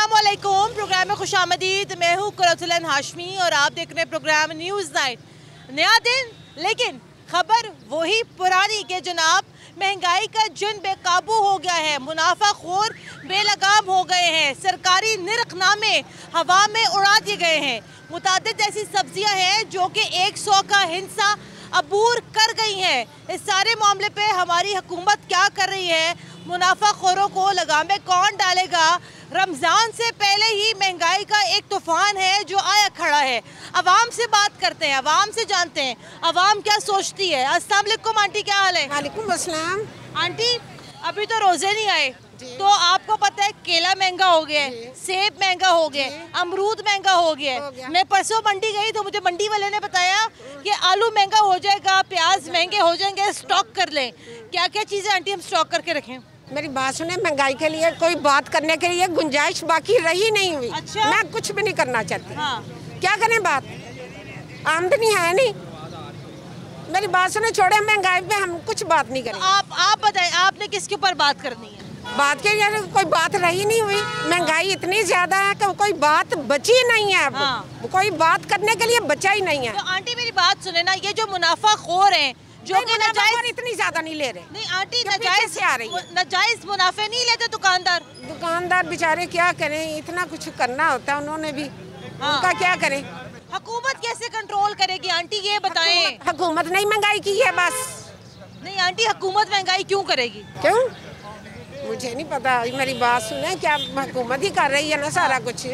अस्सलामुअलैकुम। प्रोग्राम में खुशामदीद। मैं हूँ कुरतुलन हाशमी और आप देख रहे हैं प्रोग्राम न्यूज़ नाइट। नया दिन लेकिन खबर वही पुरानी के जनाब महंगाई का जुन बेकाबू हो गया है, मुनाफाखोर बेलगाम हो गए हैं, सरकारी निर्खनामे हवा में उड़ा दिए गए हैं। मुतादिद ऐसी सब्जियां हैं जो कि 100 का हिस्सा अबूर कर गई हैं। इस सारे मामले पे हमारी हुकूमत क्या कर रही है, मुनाफाखोरों को लगामे कौन डालेगा? रमज़ान से पहले ही महंगाई का एक तूफान है जो आया खड़ा है। अवाम से बात करते हैं, अवाम से जानते हैं अवाम क्या सोचती है। अस्सलाम वालेकुम आंटी, क्या हाल है? वालेकुम अस्सलाम। आंटी अभी तो रोजे नहीं आए, तो आपको पता है केला महंगा हो गया है, सेब महंगा हो गया है, अमरूद महंगा हो गया है। मैं परसों मंडी गई तो मुझे मंडी वाले ने बताया कि आलू महंगा हो जाएगा, प्याज महंगे हो जाएंगे, स्टॉक कर लें। क्या क्या चीज़ें आंटी हम स्टॉक करके रखें? मेरी बात सुने, महंगाई के लिए कोई बात करने के लिए गुंजाइश बाकी रही नहीं हुई। अच्छा? मैं कुछ भी नहीं करना चाहती। हाँ। क्या करें, बात आमदनी है नहीं। मेरी बात सुने, छोड़े महंगाई पे हम कुछ बात नहीं करें। तो आप बताएं, आपने किसके ऊपर बात करनी है? बात के लिए कोई बात रही नहीं हुई। महंगाई इतनी ज्यादा है कि कोई बात बची नहीं है। अब कोई बात करने के लिए बचा ही नहीं है। तो आंटी मेरी बात सुने ना, ये जो मुनाफाखोर हैं जो कि नाजायज इतनी ज्यादा नहीं ले रहे। नहीं आंटी, नाजायज से आ रही है। नाजायज मुनाफे नहीं लेते दुकानदार बेचारे क्या करें, इतना कुछ करना होता है उन्होंने भी। उनका क्या करें? हुकूमत कैसे कंट्रोल करेगी आंटी, ये बताएं। हुकूमत नहीं महंगाई की है बस। नहीं आंटी, हुकूमत महंगाई क्यों करेगी? क्यों, मुझे नहीं पता। मेरी बात सुने, क्या हुकूमत ही कर रही है ना सारा कुछ।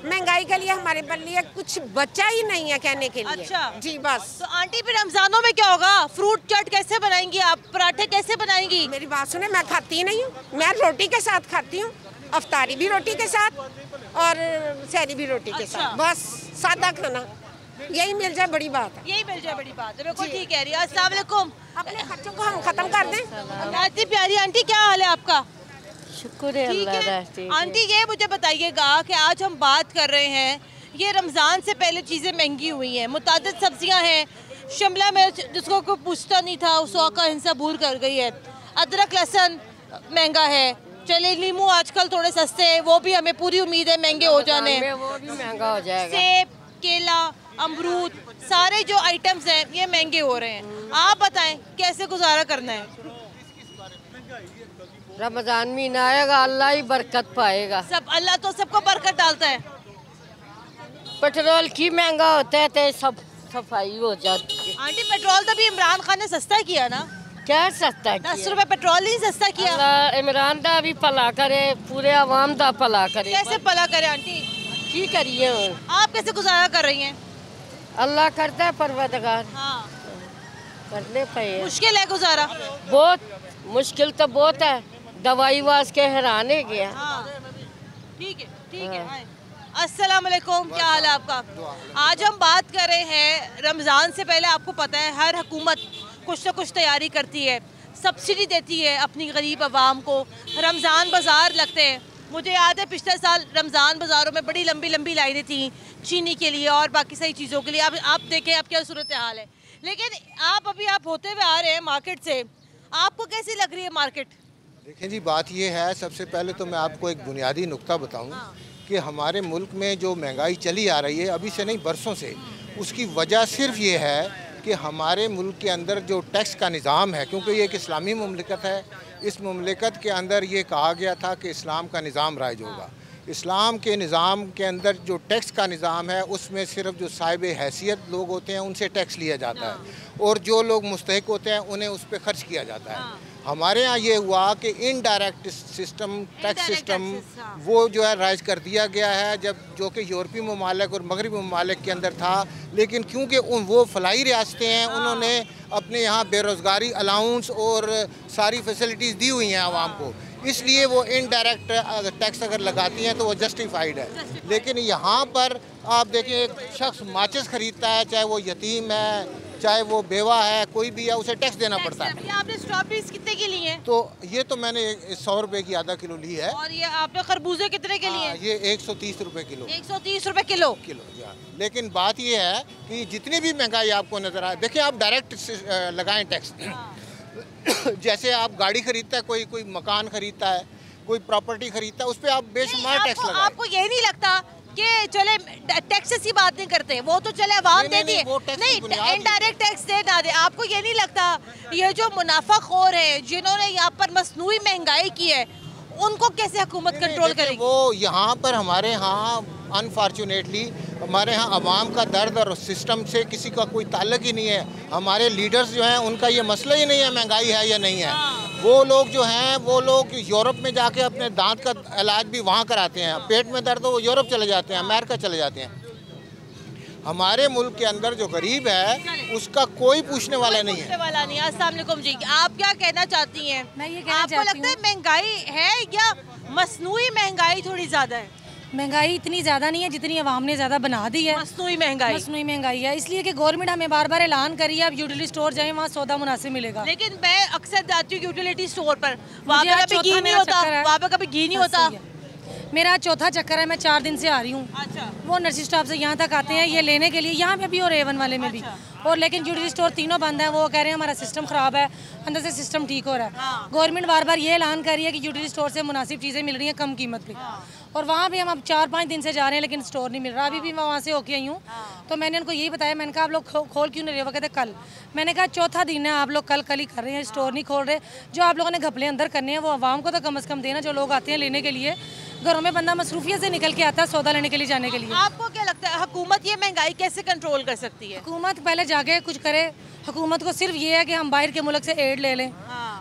महंगाई के लिए हमारे लिए कुछ बचा ही नहीं है कहने के लिए। अच्छा जी बस। तो आंटी फिर रमजानों में क्या होगा? फ्रूट चाट कैसे बनाएंगी आप? पराठे कैसे बनाएंगी? मेरी बात सुने, मैं खाती नहीं हूँ। मैं रोटी के साथ खाती हूँ, अफ्तारी भी रोटी के साथ और सहरी भी रोटी के साथ। बस सादा खाना यही मिल जाए बड़ी बात है। यही मिल जाए बड़ी बात है, बिल्कुल ठीक कह रही है। अस्सलाम वालेकुम। अपने खर्चों को हम खत्म कर दें। इतनी प्यारी आंटी, क्या हाल है आपका? शुक्र है अल्लाह का। आंटी ये मुझे बताइएगा कि आज हम बात कर रहे हैं, ये रमज़ान से पहले चीज़ें महंगी हुई हैं। मुतादिद सब्जियां हैं, शिमला मिर्च जिसको कोई पूछता नहीं था 100 का हिस्सा बूर कर गई है। अदरक लहसुन महंगा है। चले नींबू आजकल थोड़े सस्ते हैं, वो भी हमें पूरी उम्मीद है महंगे हो जाने। वो भी महंगा हो जाएगा। सेब, केला, अमरूद, सारे जो आइटम्स हैं ये महंगे हो रहे हैं। आप बताएं कैसे गुजारा करना है? रमजान महीना आएगा, अल्लाह ही बरकत पाएगा। सब अल्लाह तो सबको बरकत डालता है। पेट्रोल की महंगा होता है तो सब सफाई हो जाती है। आंटी पेट्रोल तो भी इमरान खान ने सस्ता किया ना। क्या सस्ता 10 रुपए पेट्रोल नहीं सस्ता किया। अल्लाह इमरान दा भी भला करे, पूरे आवाम दा भला करे। कैसे भला करे आंटी? की करिए, आप कैसे गुजारा कर रही हैं? अल्लाह करता है, परवरदिगार हाँ। करने पे। मुश्किल है गुजारा, बहुत मुश्किल तो बहुत है। दवाई वास के हैराने गया। ठीक है ठीक है। अस्सलाम वालेकुम, क्या हाल है आपका? आज हम बात कर रहे हैं रमज़ान से पहले। आपको पता है हर हुकूमत कुछ न कुछ तैयारी करती है, सब्सिडी देती है अपनी गरीब आवाम को। रमज़ान बाज़ार लगते हैं। मुझे याद है पिछले साल रमज़ान बाज़ारों में बड़ी लंबी लंबी लाइनें थी चीनी के लिए और बाकी सही चीज़ों के लिए। अब आप देखें अब क्या सूरत हाल है। लेकिन आप होते हुए आ रहे हैं मार्केट से, आपको कैसी लग रही है मार्केट? देखें जी, बात ये है, सबसे पहले तो मैं आपको एक बुनियादी नुक्ता बताऊं कि हमारे मुल्क में जो महंगाई चली आ रही है अभी से नहीं बरसों से, उसकी वजह सिर्फ ये है कि हमारे मुल्क के अंदर जो टैक्स का निज़ाम है, क्योंकि ये एक इस्लामी मुमलिकत है, इस मुमलिकत के अंदर ये कहा गया था कि इस्लाम का निज़ाम राइज होगा। इस्लाम के निज़ाम के अंदर जो टैक्स का निज़ाम है उसमें सिर्फ जो साहिब हैसियत लोग होते हैं उनसे टैक्स लिया जाता है और जो लोग मुस्तहिक होते हैं उन्हें उस पर खर्च किया जाता है। हमारे यहाँ ये हुआ कि इनडायरेक्ट सिस्टम, टैक्स सिस्टम वो जो है राइज कर दिया गया है, जब जो कि यूरोपीय ममालिक और मगरबी ममालिक के अंदर था। लेकिन क्योंकि वो फलाई रियासतें हैं, उन्होंने अपने यहाँ बेरोज़गारी अलाउंस और सारी फैसिलिटीज़ दी हुई हैं आवाम को, इसलिए वो इनडायरेक्ट टैक्स अगर लगाती हैं तो वो जस्टिफाइड है। लेकिन यहाँ पर आप देखिए, एक शख्स माचिस खरीदता है, चाहे वो यतीम है, चाहे वो बेवा है, कोई भी है, उसे टैक्स देना पड़ता है। आपने स्ट्रॉबेरीज कितने की ली हैं? तो ये तो मैंने 100 रुपए की आधा किलो ली है। और ये आपने खरबूजे कितने के लिए? ये 130 रुपए किलो। 130 रुपए किलो लेकिन बात ये है कि जितनी भी महंगाई आपको नजर आए, देखिए आप डायरेक्ट लगाएं टैक्स। जैसे आप गाड़ी खरीदता है, कोई मकान खरीदता है, कोई प्रॉपर्टी खरीदता है उस पर आप बेशुमार टैक्स लगाएं। आपको ये नहीं लगता कि चले टैक्सेस की बात नहीं करते, वो तो चले अवाम देती है, नहीं इनडायरेक्ट टैक्स दे ना दे, आपको ये नहीं लगता ये जो मुनाफाखोर है जिन्होंने यहाँ पर मसनूई महंगाई की है उनको कैसे हुकूमत कंट्रोल करेगी? वो यहाँ पर हमारे यहाँ अनफॉर्चुनेटली हमारे यहाँ अवाम का दर्द और सिस्टम से किसी का कोई ताल्लुक ही नहीं है। हमारे लीडर्स जो हैं उनका ये मसला ही नहीं है महंगाई है या नहीं है। वो लोग जो हैं वो लोग यूरोप में जाके अपने दांत का इलाज भी वहाँ कराते हैं, पेट में दर्द हो वो यूरोप चले जाते हैं, अमेरिका चले जाते हैं। हमारे मुल्क के अंदर जो गरीब है उसका कोई पूछने वाला नहीं है। अस्सलाम वालेकुम जी, आप क्या कहना चाहती हैं? मैं ये कहना आपको लगता है महंगाई है या मसनूई महंगाई थोड़ी ज्यादा है? महंगाई इतनी ज़्यादा नहीं है जितनी अवाम ने ज़्यादा बना दी है। मसनूई महंगाई है, इसलिए कि गवर्नमेंट हमें बार बार ऐलान करी है अब यूटिलिटी स्टोर जाएं वहाँ सौदा मुनासिब मिलेगा। लेकिन मैं अक्सर जाती हूँ यूटिलिटी स्टोर पर, वहाँ पे कभी घी नहीं होता, वहाँ पे कभी घी नहीं होता। मेरा चौथा चक्कर है, मैं 4 दिन से आ रही हूँ। अच्छा। वो नर्सिंग स्टाफ से यहाँ तक आते हैं ये लेने के लिए, यहाँ पे भी और A1 वाले में भी। और लेकिन यूटिलिटी स्टोर तीनों बंद है, वो कह रहे हैं हमारा सिस्टम ख़राब है, अंदर से सिस्टम ठीक हो रहा है। गवर्नमेंट बार बार ये ऐलान कर रही है कि यूटिलिटी स्टोर से मुनासिब चीज़ें मिल रही हैं कम कीमत पे, और वहाँ भी हम अब 4-5 दिन से जा रहे हैं लेकिन स्टोर नहीं मिल रहा। अभी भी मैं वहाँ से होके आई हूँ तो मैंने उनको यही बताया, मैंने कहा आप लोग खोल क्यों नहीं रहे? वो कहते कल। मैंने कहा चौथा दिन है आप लोग कल ही कर रहे हैं, स्टोर नहीं खोल रहे। जो आप लोगों ने घपले अंदर करने हैं वो आवाम को तो कम से कम देना, जो लोग आते हैं लेने के लिए। घरों में बंदा मसरूफियत से निकल के आता है सौदा लेने के लिए जाने के लिए। आपको क्या लगता है हुकूमत ये महंगाई कैसे कंट्रोल कर सकती है? हुकूमत पहले जाके कुछ करे। हुकूमत को सिर्फ ये है कि हम बाहर के मुल्क से एड ले लें,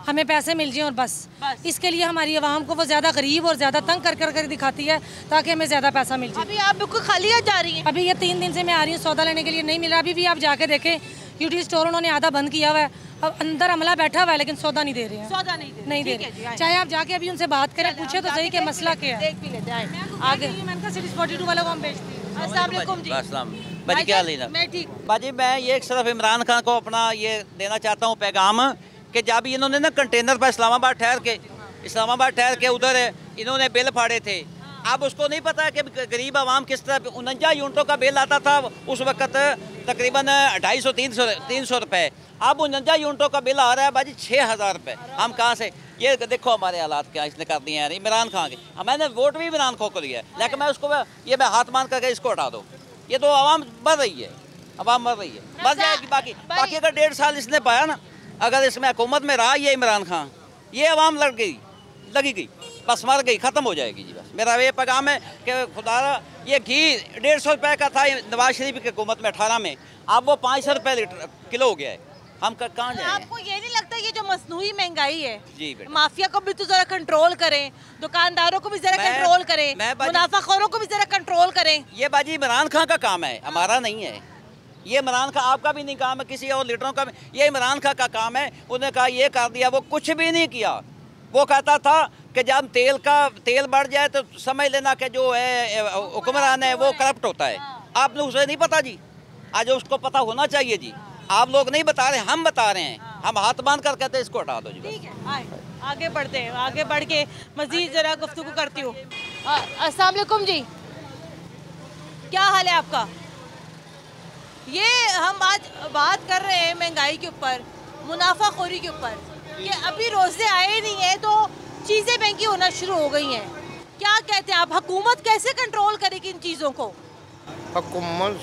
हमें पैसे मिल जाएं और बस। इसके लिए हमारी आवाम को वो ज़्यादा गरीब और ज़्यादा तंग कर दिखाती है ताकि हमें ज़्यादा पैसा मिल जाए। अभी आप बिल्कुल खाली जा रही हैं? अभी ये 3 दिन से मैं आ रही हूँ सौदा लेने के लिए, नहीं मिला। अभी भी आप जाके देखें यूटिलिटी स्टोर उन्होंने आधा बंद किया हुआ है, अब अंदर अमला बैठा हुआ है लेकिन सौदा नहीं दे रहे हैं। सौदा नहीं दे रहे। चाहे आप जाके अभी उनसे बात करें, पूछे तो सही कि मसला क्या है। देख भी लेते हैं आगे मैंने कहा 42 वाला को हम बेचते हैं। अस्सलाम वालेकुम जी। बाजी क्या लेना? मैं ठीक। बाजी मैं ये सिर्फ इमरान खान को अपना ये देना चाहता हूँ पैगाम कि जब इन्होंने ना कंटेनर पर इस्लामाबाद ठहर के उधर इन्होंने बिल फाड़े थे, अब उसको नहीं पता कि गरीब आवाम किस तरह 49 यूनिटों का बिल आता था उस वक्त तकरीबन 250-300 रुपये। अब 49 यूनिटों का बिल आ रहा है बाजी 6000 रुपये। हम कहाँ से? ये देखो हमारे हालात क्या इसने कर दिए हैं इमरान खान के। मैंने वोट भी इमरान खान को लिया है लेकिन मैं उसको ये मैं हाथ मान करके इसको हटा दो। ये तो आवाम मर रही है, आवाम मर रही है, मर जाएगी। बाकी अगर 1.5 साल इसने पाया ना, अगर इसमें हुकूमत में रहा ये इमरान खान, ये आवाम लगी गई, बस मर गई, ख़त्म हो जाएगी जी। बस मेरा ये पैगाम है कि खुदा ये घी 150 रुपये का था नवाज शरीफ की हुकूमत में 18 में, अब वो 500 रुपये किलो हो गया है। हम कहाँ जाए? आपको ये नहीं लगता ये जो मसनूई महंगाई है जी बेटा, माफिया को भी तो जरा कंट्रोल करें, दुकानदारों को भी जरा कंट्रोल करें, मुनाफाखोरों को भी जरा कंट्रोल करें? ये बाजी इमरान खान का काम है, हमारा नहीं है। ये इमरान खान, आपका भी नहीं काम है, किसी और लीडरों का भी। ये इमरान खान का काम है। उन्होंने कहा ये कर दिया, वो कुछ भी नहीं किया। वो कहता था कि जब तेल बढ़ जाए तो समझ लेना कि जो है हुक्मरान है वो करप्ट होता है। आपने उसे नहीं पता जी, आज उसको पता होना चाहिए जी। आप लोग नहीं बता रहे, हम बता रहे हैं। हम हाथ बांध कर कहते हैं इसको हटा दो जी। ठीक है, आगे बढ़ते हैं, आगे बढ़ के मजीद जरा गुफ्तगू करती हूँ। अस्सलाम वालेकुम जी, क्या हाल है आपका? ये हम आज बात कर रहे हैं महंगाई के ऊपर, मुनाफाखोरी के ऊपर, कि अभी रोज़े आए नहीं है तो चीज़ें महंगी होना शुरू हो गई हैं। क्या कहते हैं आप, हुकूमत कैसे कंट्रोल करेगी इन चीज़ों को? हुकूमत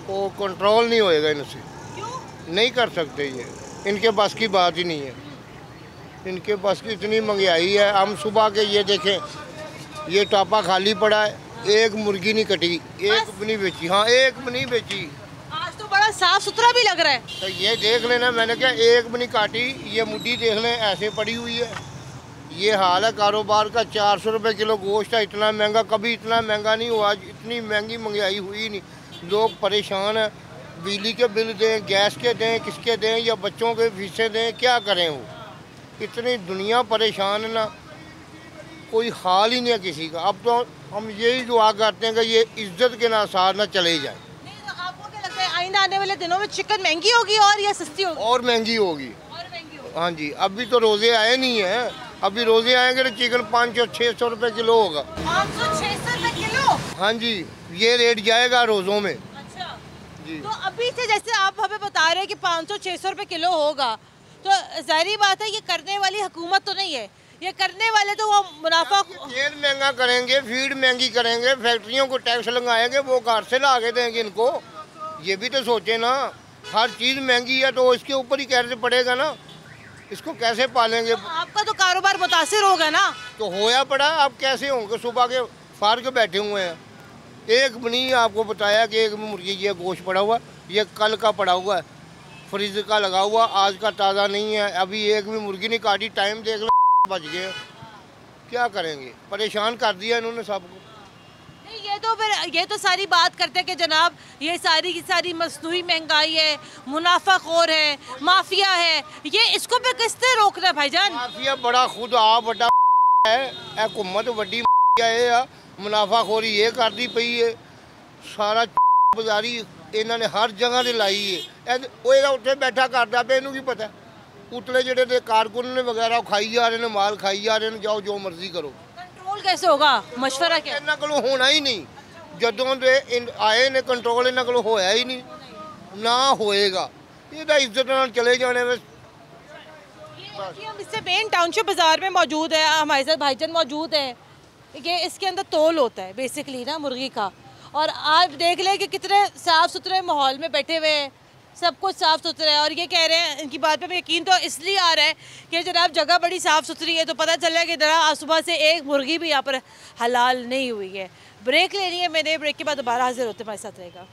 को कंट्रोल नहीं होएगा इनसे। क्यों नहीं कर सकते, ये इनके बस की बात ही नहीं है। इनके बस की इतनी महंगाई है। हम सुबह के ये देखें, ये टापा खाली पड़ा है, एक मुर्गी नहीं कटी, एक भी नहीं बेची। हाँ, एक भी नहीं बेची। आज तो बड़ा साफ सुथरा भी लग रहा है। तो ये देख लेना, मैंने क्या एक भी नहीं काटी। ये मुट्ठी देख लें ऐसे पड़ी हुई है। ये हाल है कारोबार का। 400 रुपये किलो गोश्त है, इतना महंगा कभी इतना महंगा नहीं हुआ। इतनी महंगी महंगाई हुई नहीं। लोग परेशान हैं। बिजली के बिल दें, गैस के दें, किसके दें, या बच्चों के फीसें दें, क्या करें? वो इतनी दुनिया परेशान है ना, कोई हाल ही नहीं है किसी का। अब तो हम यही दुआ करते हैं कि ये इज्जत के साथ ना चले जाए। नहीं तो आपको क्या लगता है आइंदा आने वाले दिनों में चिकन महंगी होगी और या सस्ती होगी? और महंगी होगी। हाँ जी, अभी तो रोज़े आए नहीं हैं। अभी रोज़े आएंगे तो चिकन 500-600 रुपये किलो होगा। 500-600 रुपये किलो? हाँ जी, ये रेट जाएगा रोज़ों में। अच्छा जी। तो अभी से जैसे आप हमें बता रहे हैं कि 500-600 रुपये किलो होगा, तो जाहिर बात है ये करने वाली हुकूमत तो नहीं है। ये करने वाले तो वो मुनाफा तेल महंगा करेंगे, फीड महंगी करेंगे, फैक्ट्रियों को टैक्स लगाएंगे, वो घर से ला के देंगे इनको। ये भी तो सोचे ना, हर चीज़ महंगी है तो इसके ऊपर ही कैसे पड़ेगा ना, इसको कैसे पालेंगे। तो आपका तो कारोबार मुतासिर होगा ना। तो होया पड़ा, आप कैसे होंगे, सुबह के फार के बैठे हुए हैं। एक बनी आपको बताया कि एक मुर्गी ये गोश्त पड़ा हुआ, ये कल का पड़ा हुआ है, फ्रिज का लगा हुआ, आज का ताज़ा नहीं है, अभी एक भी मुर्गी नहीं काटी, टाइम देख लो बच गए। क्या करेंगे, परेशान कर दिया इन्होंने सबको। नहीं, ये तो सारी बात करते हैं कि जनाब ये सारी की सारी मसनूई महंगाई है, मुनाफाखोर है, माफिया है, ये इसको पे किससे रोकना है भाईजान? माफिया बड़ा खुद आप बड़ा है, हुकूमत वड्डी है, मुनाफाखोरी ये करती पई है, सारा बाजारी इन्होंने हर जगह से लाई है। वो उत्थे बैठा करता पे, इनू की पता, उतले जेडे कारकुन ने वगैरह खाई जा रहे हैं, माल खाई जा रहे हैं, जाओ जो मर्जी करो। कंट्रोल कैसे होगा, मशवरा क्या? इन्हों को होना ही नहीं, जदों दे आए ने कंट्रोल इन्हों को होया ही नहीं, ना होएगा, ये इज्जत नाल चले जाने में। हम इससे मेन टाउनशिप बाजार में मौजूद है, हमारे साथ भाईजान मौजूद है। ये इसके अंदर तोल होता है बेसिकली ना मुर्गी का, और आप देख लें कि कितने साफ़ सुथरे माहौल में बैठे हुए हैं, सब कुछ साफ़ सुथरा है। और ये कह रहे हैं, इनकी बात पे मैं यकीन तो इसलिए आ रहा है कि जनाब जगह बड़ी साफ़ सुथरी है, तो पता चल रहा है कि जरा सुबह से एक मुर्गी भी यहाँ पर हलाल नहीं हुई है। ब्रेक लेनी है मैंने, ब्रेक के बाद दोबारा हाजिर होते हमारे साथ रहेगा।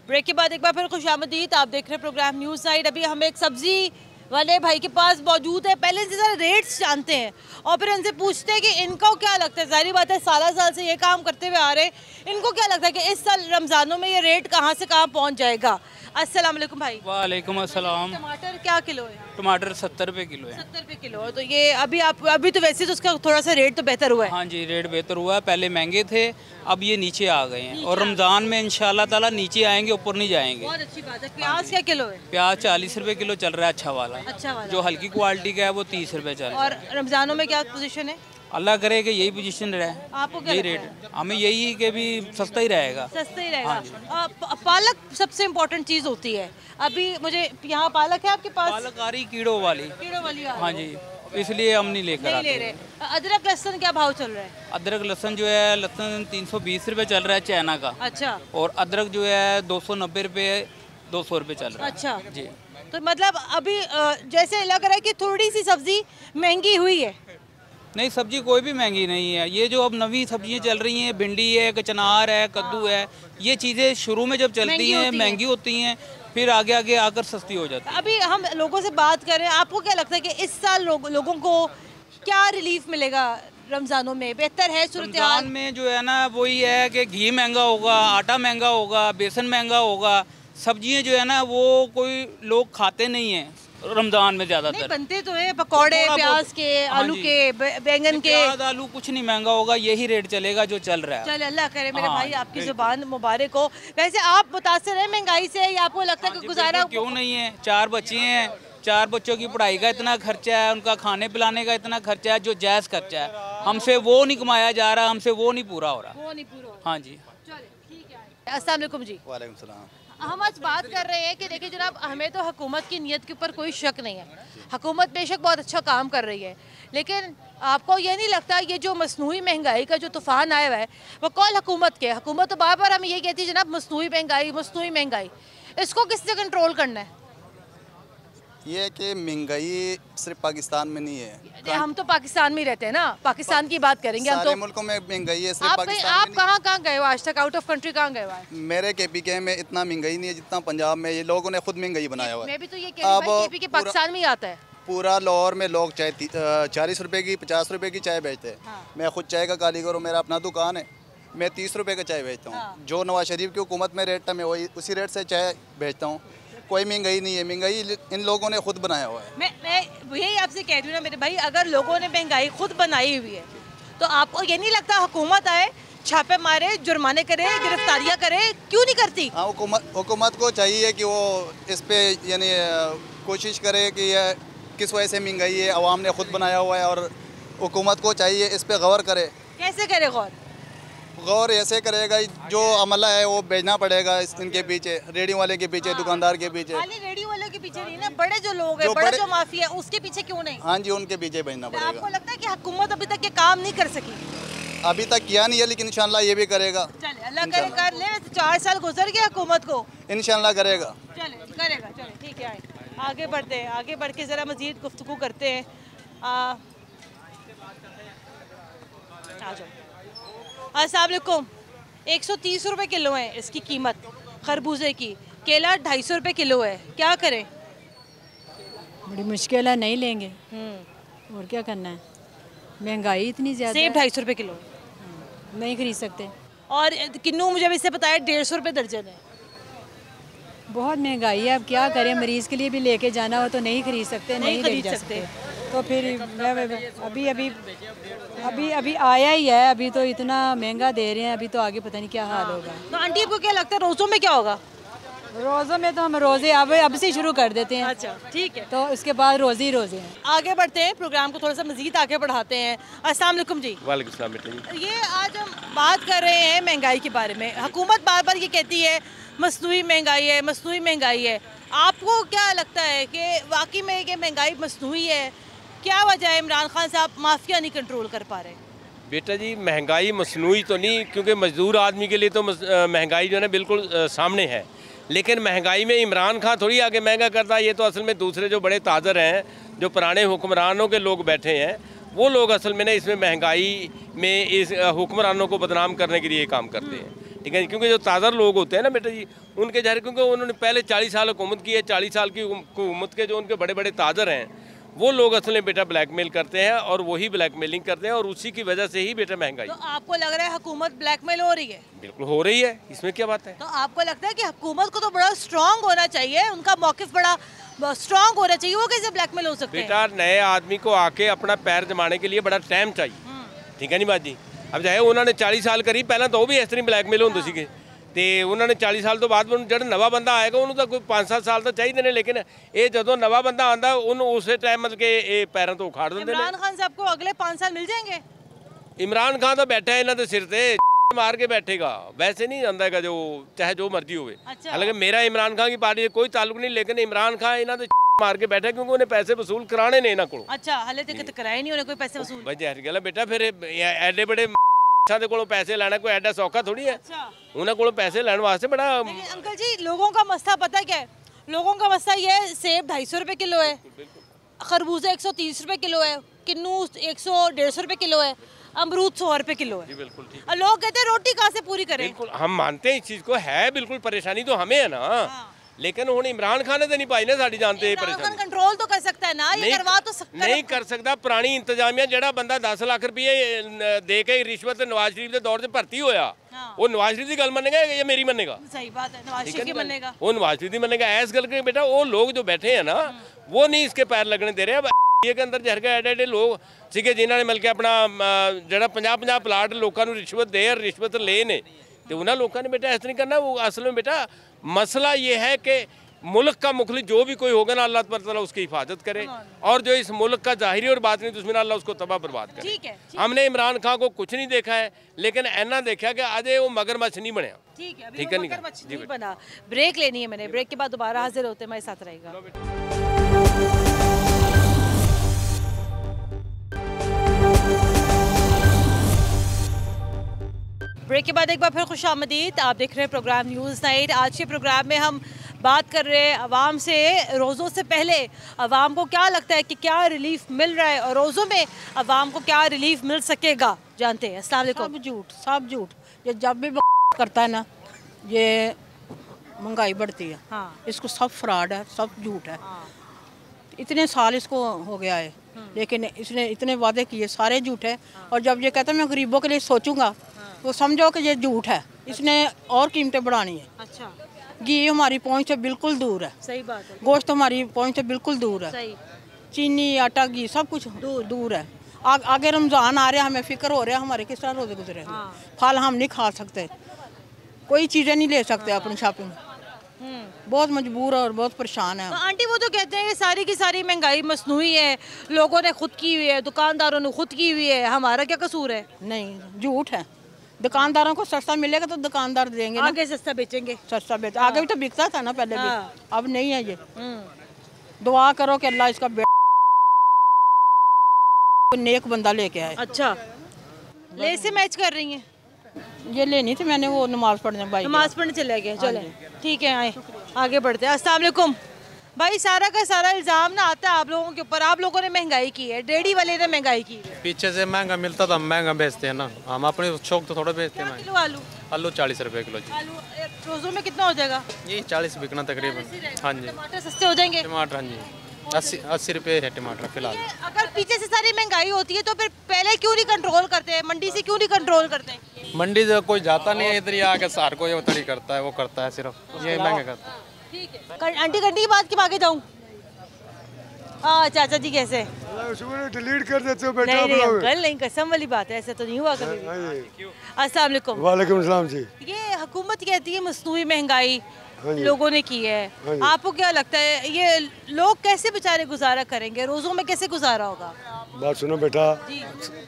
ब्रेक के बाद एक बार फिर खुशामदीद, आप देख रहे हैं प्रोग्राम न्यूज़ नाइट। अभी हम एक सब्ज़ी वाले भाई के पास मौजूद है, पहले से ज़रा रेट्स जानते हैं और फिर उनसे पूछते हैं कि इनको क्या लगता है। जाहिर बात है साल साल से ये काम करते हुए आ रहे हैं, इनको क्या लगता है कि इस साल रमज़ानों में ये रेट कहाँ से कहाँ पहुँच जाएगा। अस्सलाम वालेकुम भाई। वालेकुम अस्सलाम। टमाटर क्या किलो है? टमाटर 70 रुपये किलो है। 70 रुपये किलो है। तो ये अभी तो वैसे तो उसका थोड़ा सा रेट तो बेहतर हुआ है। हाँ जी, रेट बेहतर हुआ है, पहले महंगे थे, अब ये नीचे आ गए हैं और रमज़ान में इंशाल्लाह ताला नीचे आएंगे, ऊपर नहीं जाएंगे। बहुत अच्छी बात है। प्याज क्या किलो है? प्याज 40 रुपये किलो चल रहा है, अच्छा वाला। अच्छा वाला। जो हल्की क्वालिटी का है वो 30 रुपये चल रहा है। और रमज़ानों में क्या पोजीशन है? अल्लाह करे कि यही पोजीशन रहे, आपको क्या यही लगता रेट, हमें यही कि भी सस्ता ही रहेगा। सस्ता ही रहेगा। पालक सबसे इम्पोर्टेंट चीज़ होती है। अभी मुझे यहाँ पालक है आपके पास? पालक आ रही कीड़ों वाली। कीड़ों वाली हाँ जी, इसलिए हम नहीं लेकर नहीं ले रहे। अदरक लहसुन क्या भाव चल रहा है? अदरक लहसुन जो है, लहसुन 320 रुपये चल रहा है चाइना का। अच्छा। और अदरक जो है 290 रुपये 200 रुपये चल रहा है। अच्छा जी। तो मतलब अभी जैसे लग रहा है कि थोड़ी सी सब्जी महंगी हुई है। नहीं, सब्जी कोई भी महंगी नहीं है। ये जो अब नवी सब्जियां चल रही हैं, भिंडी है, कचनार है, कद्दू है, ये चीज़ें शुरू में जब चलती हैं महंगी होती हैं, फिर आगे आगे आकर सस्ती हो जाती है। अभी हम लोगों से बात करें, आपको क्या लगता है कि इस साल लोगों को क्या रिलीफ मिलेगा रमज़ानों में? बेहतर है सूरत हाल? रमज़ान में जो है ना वही है कि घी महंगा होगा, आटा महंगा होगा, बेसन महंगा होगा, सब्जियां जो है ना वो कोई लोग खाते नहीं हैं रमज़ान में ज़्यादातर। बनते तो है पकौड़े, प्याज के, आलू के, बैंगन के। प्याज आलू कुछ नहीं महंगा होगा, यही रेट चलेगा जो चल रहा है। चल अल्लाह करे मेरे भाई आपकी जुबान मुबारक हो। वैसे आप मुतासिर हैं महंगाई से या आपको लगता है कि गुजारा क्यों नहीं है? 4 बच्चे हैं, 4 बच्चों की पढ़ाई का इतना खर्चा है, उनका खाने पिलाने का इतना खर्चा है, जो जायज़ खर्चा है, हमसे वो नहीं कमाया जा रहा, हमसे वो नहीं पूरा हो रहा। हाँ जी। अस्सलाम वालेकुम जी। वालेकुम सलाम। हम आज बात कर रहे हैं कि देखिए जनाब, हमें तो हुकूमत की नीयत के ऊपर कोई शक नहीं है, हुकूमत बेशक बहुत अच्छा काम कर रही है, लेकिन आपको ये नहीं लगता ये जो मसनूई महंगाई का जो तूफ़ान आया हुआ है वो कौन हुकूमत के? हुकूमत तो बार बार हमें ये कहती है जनाब मसनूई महंगाई, इसको किससे कंट्रोल करना है? ये कि महंगाई सिर्फ पाकिस्तान में नहीं है, हम तो पाकिस्तान में रहते हैं ना, पाकिस्तान की बात करेंगे हम तो। सारे मुल्कों में महंगाई है, सिर्फ पाकिस्तान में आप कहाँ गए हो आज तक? आउट ऑफ कंट्री कहाँ गए हो? मेरे KPK में इतना महंगाई नहीं है जितना पंजाब में, ये लोगों ने खुद महंगाई बनाया हुआ है। मैं भी तो ये कह रही हूं KPK पाकिस्तान में ही आता है। पूरा लाहौर में लोग चाय 40 रुपए की 50 रुपए की चाय बेचते हैं। हाँ। मैं खुद चाय का कारीगर हूँ, मेरा अपना दुकान है, मैं 30 रुपए का चाय बेचता हूँ। हाँ। जो नवाज शरीफ की हुकूमत में रेट था मैं वही उसी रेट से चाय बेचता हूँ। कोई महंगाई नहीं है, महंगाई इन लोगों ने खुद बनाया हुआ है। मैं यही आपसे कह रही हूँ ना मेरे भाई, अगर लोगों ने महंगाई खुद बनाई हुई है तो आपको ये नहीं लगता हुकूमत आए, छापे मारे, जुर्माने करे, गिरफ्तारियाँ करे, क्यों नहीं करती? हाँ, हुकूमत को चाहिए कि वो इस पे यानी कोशिश करे कि ये किस वजह से महंगाई है, अवाम ने खुद बनाया हुआ है, और हुकूमत को चाहिए इस पे गौर करे। कैसे करे गौर? गौर ऐसे करेगा, जो अमला है वो भेजना पड़ेगा इनके पीछे, रेडियो वाले के पीछे, दुकानदार के पीछे। खाली रेडियो वाले के पीछे नहीं ना, बड़े जो लोग हैं, बड़ा जो माफिया है उसके पीछे क्यों नहीं? हाँ जी, उनके पीछे भेजना पड़ेगा। आपको लगता है कि हुकूमत अभी तक ये काम नहीं कर सकी? अभी तक किया नहीं है, लेकिन इंशाल्लाह ये भी करेगा। चले अल्लाह करे कर ले। 4 साल गुजर गए हुकूमत को, इंशाल्लाह करेगा। चले करेगा। चले ठीक है, आगे बढ़ते हैं, आगे बढ़ के ज़रा मज़ीद गुफ्तगू करते हैं। आ जाओ। अस्सलाम वालेकुम। 130 रुपये किलो है इसकी कीमत खरबूजे की। केला 250 रुपये किलो है, क्या करें? बड़ी मुश्किल है, नहीं लेंगे और क्या करना है, महंगाई इतनी ज़्यादा। सेब 250 रुपये किलो नहीं खरीद सकते। और किन्नू मुझे इससे पता है 150 रुपये दर्जन है। बहुत महंगाई है, अब क्या करें, मरीज़ के लिए भी लेके जाना हो तो नहीं खरीद सकते, नहीं खरीद सकते। तो फिर अभी आया ही है, अभी तो इतना महंगा दे रहे हैं, अभी तो आगे पता नहीं क्या हाल होगा। तो आंटी आपको क्या लगता है रोज़ों में क्या होगा? रोज़ों में तो हम रोज़े अब से शुरू कर देते हैं। अच्छा ठीक है, तो उसके बाद रोज़े ही रोज़े हैं। आगे बढ़ते हैं, प्रोग्राम को थोड़ा सा मज़ीद आगे बढ़ाते हैं। अस्सलाम वालेकुम जी। वालेकुम सलाम बेटा जी। ये आज हम बात कर रहे हैं महंगाई के बारे में। हुकूमत बार बार ये कहती है मसनूई महंगाई है, मसनूई महंगाई है। आपको क्या लगता है कि वाकई में ये महंगाई मसनूई है? क्या वजह है इमरान खान साहब माफिया नहीं कंट्रोल कर पा रहे? बेटा जी, महंगाई मसनूई तो नहीं, क्योंकि मजदूर आदमी के लिए तो महंगाई जो है ना बिल्कुल सामने है। लेकिन महंगाई में इमरान खान थोड़ी आगे महंगा करता है, ये तो असल में दूसरे जो बड़े ताजर हैं, जो पुराने हुक्मरानों के लोग बैठे हैं, वो लोग असल में ना इसमें महंगाई में इस हुक्मरानों को बदनाम करने के लिए काम करते हैं। ठीक है, क्योंकि जो ताज़र लोग होते हैं ना बेटा जी, उनके ज़ाहिर क्योंकि उन्होंने पहले 40 साल हुकूमत की है, 40 साल की हुकूमत के जो उनके बड़े बड़े ताजर हैं, वो लोग असल में बेटा ब्लैकमेल करते हैं और वही ब्लैकमेलिंग करते हैं, और उसी की वजह से ही बेटा महंगाई। तो आपको लग रहा है हुकूमत ब्लैकमेल हो रही है? बिल्कुल हो रही है, इसमें क्या बात है। तो आपको लगता है कि हुकूमत को तो बड़ा स्ट्रांग होना चाहिए, उनका मौक़िफ़ बड़ा स्ट्रांग होना चाहिए, वो कैसे ब्लैकमेल हो सकते हैं? बेटा, नए आदमी को आके अपना पैर जमाने के लिए बड़ा टाइम चाहिए। ठीक है नहीं बात जी। अब चाहे उन्होंने 40 साल करी, पहले तो वो भी इस तरह ब्लैकमेल होंदे सीगे, तो उन्होंने 40 साल तो बाद जो नवा बंदा आएगा उन्होंने तो कोई 5-7 साल तो चाहिए ने, लेकिन ये जो नवा बंदा आता उन्होंने उस टाइम मतलब कि पैरों तो उखाड़ देंगे। इमरान खान साहब को अगले 5 साल मिल जाएंगे? इमरान खान तो बैठा है इन्हों के सिर से मार के बैठेगा, वैसे नहीं आंदा है जो चाहे जो मर्जी हो। हालांकि मेरा इमरान खान की पार्टी से कोई ताल्लुक नहीं, लेकिन इमरान खान इन्हों के मार के बैठा क्योंकि उन्हें पैसे वसूल कराने ने इन्हों को। अच्छा, हाले तक कराए नहीं उन्हें कोई पैसे वसूल? भाई जहर गल बेटा, फिर एडे बड़े दे कोलों पैसे लेना कोई एडा सौखा थोड़ी है। उन्हें कोलों पैसे लेने वास्ते बड़ा। अंकल जी, लोगों का मसला पता क्या है? लोगों का मसला ये है, सेब 250 रुपये किलो है, खरबूजा 130 रुपये किलो है, किन्नू 100-150 रुपये किलो है, अमरूद 100 रुपये किलो है। बिल्कुल ठीक। और लोग कहते हैं रोटी कहाँ से पूरी करें? बिल्कुल हम मानते हैं इस चीज़ को, है बिल्कुल परेशानी तो हमें है ना, लेकिन हुण इमरान खान ने तो नहीं पाई ना साड़ी जानते हैं परेशानी। कंट्रोल तो कर सकता है ना, ये करवा तो सकता नहीं कर सकता। पुरानी इंतजामिया जेड़ा बंदा 10 लाख रुपये दे के रिश्वत नवाज शरीफ के दौर से भर्ती होया, वो नवाज शरीफ की गल मनेगा या मेरी मनेगा? सही बात है, नवाज शरीफ की मनेगा, वो नवाज शरीफ की मनेगा। इस गल के बेटा वो लोग जो बैठे हैं ना, वो नहीं इसके पैर लगने दे रहे। के अंदर जहर के एडे एडे लोग सीगे जिन्होंने मिल के अपना जरा 50-50 प्लाट लोगों को रिश्वत दे और रिश्वत ले ने, तो उन्होंने लोगों ने बेटा ऐसा नहीं करना। वो असल में बेटा मसला ये है कि मुल्क का मुखलिस जो भी कोई होगा ना, अल्लाह ताला उसकी हिफाजत करे, और जो इस मुल्क का ज़ाहिरी और बातिनी दुश्मन अल्लाह उसको तबाह बर्बाद करे। ठीक है। हमने इमरान खान को कुछ नहीं देखा है, लेकिन ऐना देखा कि आज वो मगरमच्छ नहीं बनया। ठीक है, अभी वो मगरमच्छ नहीं बना। ब्रेक लेनी है मैंने, ब्रेक के बाद दोबारा हाजिर होते हैं, मेरे साथ रहेगा। ब्रेक के बाद एक बार फिर खुशामदीद। आप देख रहे हैं प्रोग्राम न्यूज़ नाइट। आज के प्रोग्राम में हम बात कर रहे हैं अवाम से, रोज़ों से पहले अवाम को क्या लगता है कि क्या रिलीफ मिल रहा है, और रोज़ों में अवाम को क्या रिलीफ मिल सकेगा, जानते हैं। अस्सलाम वालेकुम। सब झूठ ये जब भी करता है ना, ये महंगाई बढ़ती है। हाँ। इसको सब फ्रॉड है, सब झूठ है। हाँ। इतने साल इसको हो गया है, लेकिन इसने इतने वादे किए, सारे झूठ है। और जब ये कहता है मैं गरीबों के लिए सोचूंगा, तो समझो कि ये झूठ है। इसने और कीमतें बढ़ानी है। अच्छा। घी हमारी पहुंच से बिल्कुल दूर है। सही बात है। गोश्त हमारी पहुंच से बिल्कुल दूर है। सही। चीनी, आटा, घी सब कुछ दूर है। आगे रमज़ान आ रहा है, हमें फिक्र हो रहा है हमारे किस तरह रोजे गुजरे। हाँ। फल हम नहीं खा सकते, कोई चीज़ें नहीं ले सकते। हाँ। अपनी शॉपिंग बहुत मजबूर और बहुत परेशान है। तो आंटी वो तो कहते हैं सारी की सारी महंगाई मसनूई है, लोगों ने खुद की हुई है, दुकानदारों ने खुद की हुई है, हमारा क्या कसूर है? नहीं, झूठ है, दुकानदारों को सस्ता मिलेगा तो दुकानदार देंगे ना। आगे सस्ता बेचेंगे। सस्ता बेच आगे भी तो बिकता था ना पहले भी, अब नहीं है ये। दुआ करो कि अल्लाह इसका नेक बंदा लेके आए। अच्छा, ले से मैच कर रही हैं? ये लेनी थी मैंने, वो नमाज पढ़ने भाई नमाज पढ़ने चले गए। चले ठीक है, आए आगे बढ़ते हैं। अस्सलाम वालेकुम भाई, सारा का सारा इल्ज़ाम ना आता है आप लोगों के ऊपर, आप लोगों ने महंगाई की है, डेयरी वाले ने महंगाई की है। पीछे से महंगा मिलता तो हम महंगा बेचते हैं ना, हम अपने शौक तो थोड़ा बेचते हैं। किलो आलू? आलू 40 रुपए किलो जी। आलू रोज़ों में कितना हो जाएगा? ये 40 बिकना तकरीबन। हाँ जी। टमाटर सस्ते हो जाएंगे? टमाटर हाँ जी 80 रुपये है टमाटर फिलहाल। अगर पीछे से सारी महंगाई होती है तो फिर पहले क्यों नहीं कंट्रोल करते हैं, मंडी से क्यों नहीं कंट्रोल करते? मंडी से कोई जाता नहीं है इधर, ही आके सार को ये उतरी करता है, वो करता है सिर्फ ये महंगा करता है। ठीक है, आंटी घंटी की बात के आगे जाऊँ? हाँ चाचा जी कैसे? डिलीट कर देते हो बेटा? नहीं अंकल, नहीं, कसम वाली बात है, ऐसा तो नहीं हुआ कभी। अस्सलाम वालेकुम। वालेकुम सलाम जी। ये हुकूमत कहती है मसनूई महंगाई लोगों ने की है, आपको क्या लगता है ये लोग कैसे बेचारे गुजारा करेंगे, रोज़ों में कैसे गुजारा होगा? बात सुनो बेटा,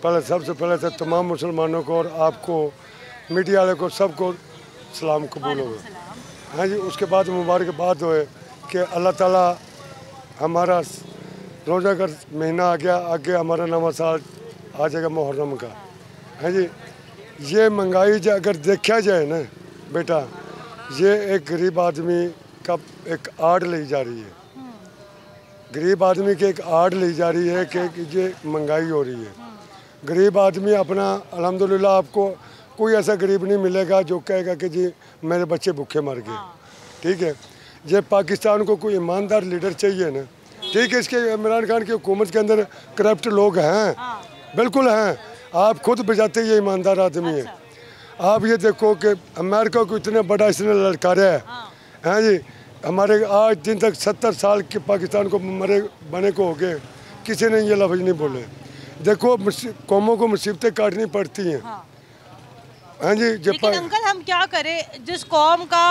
पहले सबसे पहले तो तमाम मुसलमानों को और आपको मीडिया वाले को सबको सलाम कबूल हो। हाँ जी, उसके बाद मुबारकबाद हो कि अल्लाह ताला हमारा रोज़ा का महीना आ गया, आगे हमारा नवा साल आ जाएगा मुहर्रम का। हाँ जी, ये महंगाई जो अगर देखा जाए ना बेटा, ये एक गरीब आदमी का एक आड़ ली जा रही है, गरीब आदमी की एक आड़ ली जा रही है कि ये महंगाई हो रही है। गरीब आदमी अपना अल्हम्दुलिल्लाह, आपको कोई ऐसा गरीब नहीं मिलेगा जो कहेगा कि जी मेरे बच्चे भूखे मर गए। ठीक है, ये पाकिस्तान को कोई ईमानदार लीडर चाहिए ना। ठीक है, इसके इमरान खान की हुकूमत के अंदर करप्ट लोग हैं, बिल्कुल हैं, आप खुद बजाते ये ईमानदार आदमी है। आप ये देखो कि अमेरिका को इतने बड़ा इसने ललकारा है। हाँ जी, हमारे आज दिन तक 70 साल के पाकिस्तान को मरे बने को हो गए, किसी ने ये लफ्ज़ नहीं बोले। देखो कौमों को मुसीबतें काटनी पड़ती हैं। हाँ जी, लेकिन अंकल हम क्या करें, जिस कौम का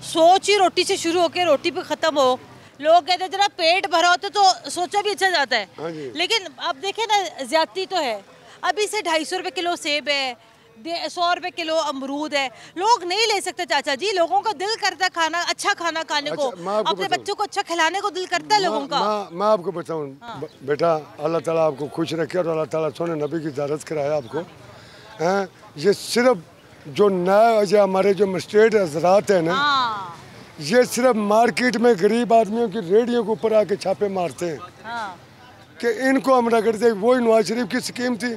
सोच ही रोटी से शुरू होकर रोटी पे ख़त्म हो, लोग कहते हैं जरा पेट भरा होता तो सोचा भी अच्छा जाता है। हाँ, लेकिन अब देखें ना, ज्यादती तो है। अभी से 250 रुपये किलो सेब है, 100 रुपये किलो अमरूद है, लोग नहीं ले सकते चाचा जी। लोगों का दिल करता है खाना, अच्छा खाना खाने को, अपने बच्चों को अच्छा खिलाने को दिल करता है लोगों का। मैं आपको बताऊँ बेटा, अल्लाह ताला आपको खुश रखे और अल्लाह ताला सोने नबी की इजाज़त कराया आपको। हैं, ये सिर्फ जो नए हमारे जो मजिस्ट्रेट हजरात हैं ना, ये सिर्फ मार्केट में गरीब आदमियों की रेडियों के ऊपर आके छापे मारते हैं कि इनको हम रगड़ते। वही नवाज शरीफ की स्कीम थी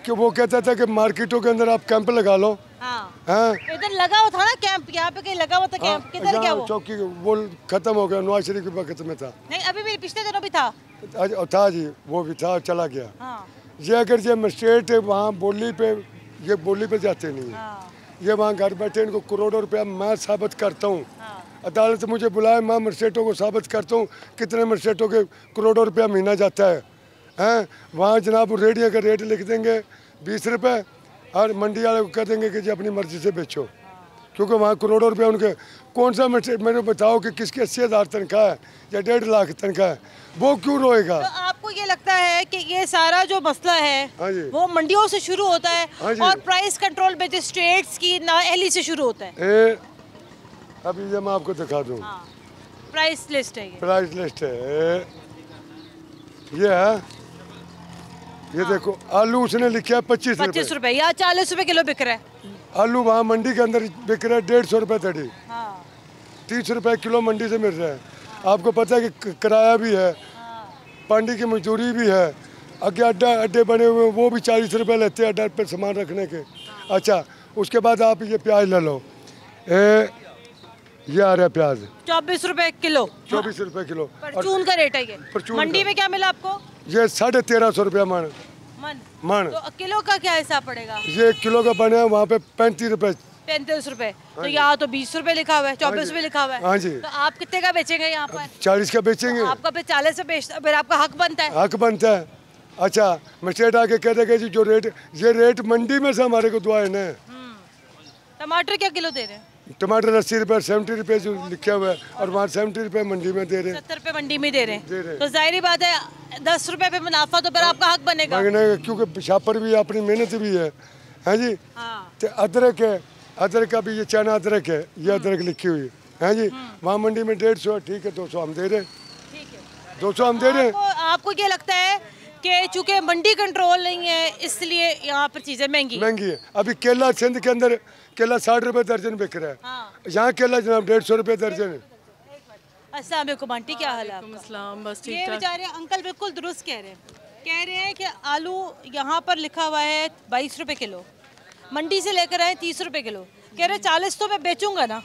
कि वो कहता था कि मार्केटों के अंदर आप कैंप लगा लो। इधर लगा हुआ था ना कैंप, यहाँ पे कहीं लगा हुआ था कैंप, किधर गया वो? चौकी वो खत्म हो गया, नवाज शरीफ के वक्त में था। नहीं, अभी भी पिछले दिनों भी था जी, वो भी था, चला गया। ये अगर ये मजिस्ट्रेट वहाँ बोली पे, ये बोली पे जाते नहीं है, ये वहाँ घर बैठे इनको करोड़ों रुपया मैं साबित करता हूँ। अदालत मुझे बुलाए, मैं मजिस्ट्रेटों को साबित करता हूँ कितने मजिस्ट्रेटों के करोड़ों रुपया महीना जाता है। हैं, वहाँ जनाब रेडियो का रेट लिख देंगे 20 रुपये और मंडी वाले को कह देंगे कि जी अपनी मर्जी से बेचो, क्योंकि वहाँ करोड़ों रुपया उनके। कौन सा मजिस्ट्रेट मेरे बताओ कि किसकी 80,000 तनख्वाह है या 1.5 लाख तनख्वाह है, वो क्यों रोएगा? तो आपको ये लगता है कि ये सारा जो मसला है वो मंडियों से शुरू होता है और प्राइस कंट्रोल मजिस्ट्रेट्स की नाअहली से शुरू होता है? अभी ये मैं आपको दिखा दूँ, प्राइस लिस्ट है, प्राइस लिस्ट है, ये है, ये देखो आलू उसने लिखा है 25 रुपए या 40 रुपए किलो बिक रहा है। आलू वहाँ मंडी के अंदर बिक रहा है 150 रुपये तड़ी, 30 रुपये किलो मंडी से मिल रहा है। आपको पता है कि किराया भी है, पानी की मजदूरी भी है, आगे अड्डे बने हुए वो भी 40 रुपये लेते हैं अड्डा पर सामान रखने के। अच्छा, उसके बाद आप ये प्याज ले लो, ये आ रहा है प्याज 24 रुपए किलो, 24 रुपए किलो परचून का रेट है ये। मंडी में क्या मिला आपको? ये 1350 रुपया मन। तो किलो का क्या हिसाब पड़ेगा? ये किलो का बने वहाँ पे 35 रुपए, 35 रुपए। तो यहाँ तो 20 रुपए लिखा हुआ है, 24 रुपए लिखा हुआ है। हाँ जी। तो आप कितने का बेचेंगे यहाँ पर? 40 का बेचेंगे। तो आपका फिर 40 से बेचता, फिर आपका हक बनता है। हक बनता है। अच्छा, मजिस्ट्रेट आके कह देगा जी जो रेट, ये रेट मंडी में से हमारे को दुआ है ना। टमाटर क्या किलो दे रहे हैं? टमाटर 80 रुपये, 70 रुपये जो लिखा हुआ है, और वहाँ 70 रुपये मंडी में दे रहे हैं, 70 रुपये मंडी में दे रहे हैं। तो जाहिर बात है 10 रुपये पे मुनाफा, तो फिर आपका हक बनेगा, क्योंकि छापर भी अपनी मेहनत भी है। है जी। तो अदरक है, अदरक का भी ये चाइना अदरक है, ये अदरक लिखी हुई है जी। वहाँ मंडी में 150 ठीक है, 200 हम दे रहे हैं, 200 हम दे रहे हैं। आपको क्या लगता है कि चूंकि मंडी कंट्रोल नहीं है इसलिए यहाँ पर चीज़ें महंगी है? अभी केला सिंध के अंदर केला 60 रुपए दर्जन बिक रहा है, यहाँ केला जनाब 150 रुपए दर्जन है। अस्सलाम वालेकुम आंटी, क्या हाल है आपका? बस ये बेचारे अंकल बिल्कुल दुरुस्त कह रहे हैं कि आलू यहाँ पर लिखा हुआ है 22 रुपए किलो, मंडी से लेकर आए 30 रुपए किलो, कह रहे 40 तो मैं बेचूंगा ना।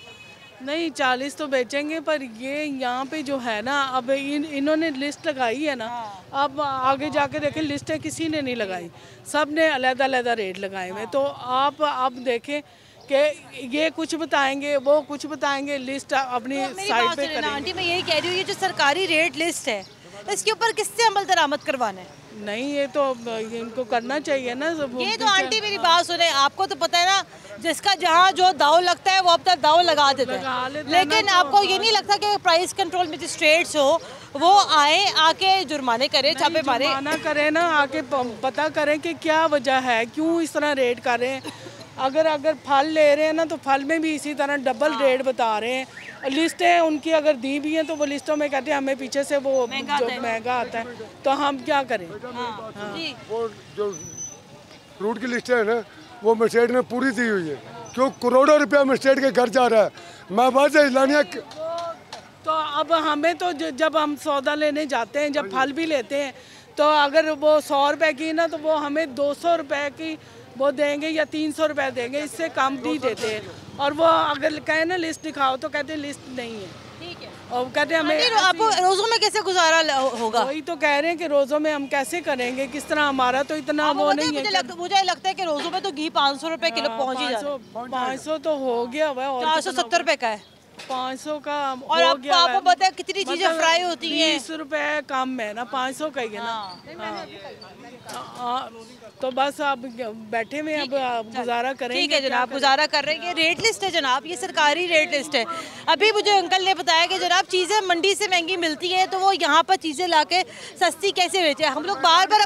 नहीं 40 तो बेचेंगे, पर ये यहाँ पे जो है ना, अब इन्होंने लिस्ट लगाई है ना, अब आगे जाके देखें लिस्टें किसी ने नहीं लगाई, सब ने अलग-अलग रेट लगाए हुए। तो आप अब देखें कि ये कुछ बताएंगे, वो कुछ बताएंगे, लिस्ट अपनी साइड पे करेंगे। आंटी मैं यही कह रही हूँ, ये जो सरकारी रेट लिस्ट है इसके ऊपर किससे अमल दरामद करवाना है? नहीं ये तो इनको करना चाहिए ना। ये तो आंटी मेरी बात सुने, आपको तो पता है ना, जिसका जहाँ जो दाव लगता है वो अपना दाव लगा देता है, लेकिन आपको ये नहीं लगता कि प्राइस कंट्रोल मजिस्ट्रेट्स हो वो आए, आके जुर्माने करे, छापे मारे? जुर्माना करे ना, आके पता करें कि क्या वजह है, क्यों इस तरह रेट कर रहे हैं। अगर फल ले रहे हैं ना, तो फल में भी इसी तरह डबल रेट बता रहे हैं। लिस्टें उनकी अगर दी भी हैं तो वो लिस्टों में कहते हैं हमें पीछे से वो महंगा आता है, तो हम क्या करें? वो जो फ्रूट की लिस्ट है ना, वो मजिस्ट्रेट ने पूरी दी हुई है, क्यों करोड़ों रुपया मजिस्ट्रेट के घर जा रहा है। मैं बात लानिया तो अब हमें तो जब हम सौदा लेने जाते हैं, जब फल भी लेते हैं, तो अगर वो 100 रुपए की ना, तो वो हमें 200 रुपए की वो देंगे या 300 रुपए देंगे, इससे कम नहीं देते हैं। और वो अगर कहे ना लिस्ट दिखाओ तो कहते हैं लिस्ट नहीं है, ठीक है, और कहते हैं हमें आपको रोज़ों में कैसे गुजारा होगा? वही तो कह रहे हैं कि रोज़ों में हम कैसे करेंगे, किस तरह, हमारा तो इतना वो नहीं है। मुझे लगता है कि रोज़ों में तो घी 500 रुपए किलो पहुँच ही जाता है। 500 तो हो गया हुआ, 470 रुपए का है, 500 का और आपको पता है कितनी चीजें फ्राई होती हैं। 20 रुपए कम है ना, 500 का ही है ना। तो बस आप बैठे में अब गुजारा करेंगे। ठीक है जनाब, गुजारा कर रहे हैं। ये रेट लिस्ट है जनाब, ये सरकारी रेट लिस्ट है। अभी मुझे अंकल ने बताया कि जनाब चीज़ें मंडी से महंगी मिलती हैं, तो वो यहाँ पर चीज़ें लाके सस्ती कैसे बेचे? हम लोग बार बार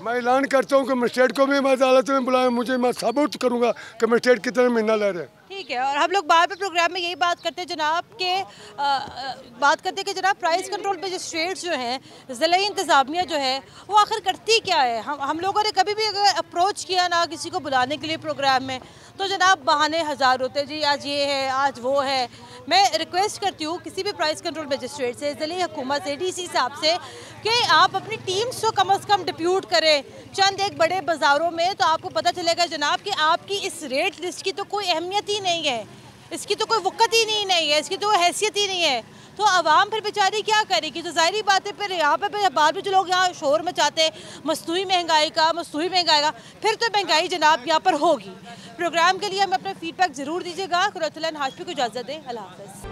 मैं ऐलान करता हूँ कि मजिस्ट्रेट को भी मैं अदालत में बुलाया, मुझे मैं साबित करूँगा कि मजिस्ट्रेट कितना महीना ले रहे हैं। ठीक है, और हम लोग बार बार प्रोग्राम में यही बात करते हैं जनाब के बात करते हैं कि जनाब प्राइस कंट्रोल मजिस्ट्रेट्स जो हैं, ज़िला इंतज़ामिया जो है, वो आखिर करती क्या है? हम लोगों ने कभी भी अगर अप्रोच किया ना किसी को बुलाने के लिए प्रोग्राम में, तो जनाब बहाने हज़ार होते, जी आज ये है, आज वो है। मैं रिक्वेस्ट करती हूँ किसी भी प्राइस कंट्रोल मजिस्ट्रेट से, ज़िले हुकूमत से, DC साहब से, कि आप अपनी टीम्स को कम से कम डिप्यूट करें चंद एक बड़े बाज़ारों में, तो आपको पता चलेगा जनाब कि आपकी इस रेट लिस्ट की तो कोई अहमियत ही नहीं है, इसकी तो कोई वक़्त ही नहीं है, इसकी तो हैसियत ही नहीं है। तो आवाम फिर बेचारी क्या करेगी? तो ज़ाहिर बात है फिर यहाँ पे बार भी जो लोग यहाँ शोर मचाते हैं मसनूई महंगाई का, फिर तो महंगाई जनाब यहाँ पर होगी। प्रोग्राम के लिए हमें अपना फीडबैक ज़रूर दीजिएगा। कुरतुल हाशमी को इजाज़त दें, अल्लाह हाफ़िज़।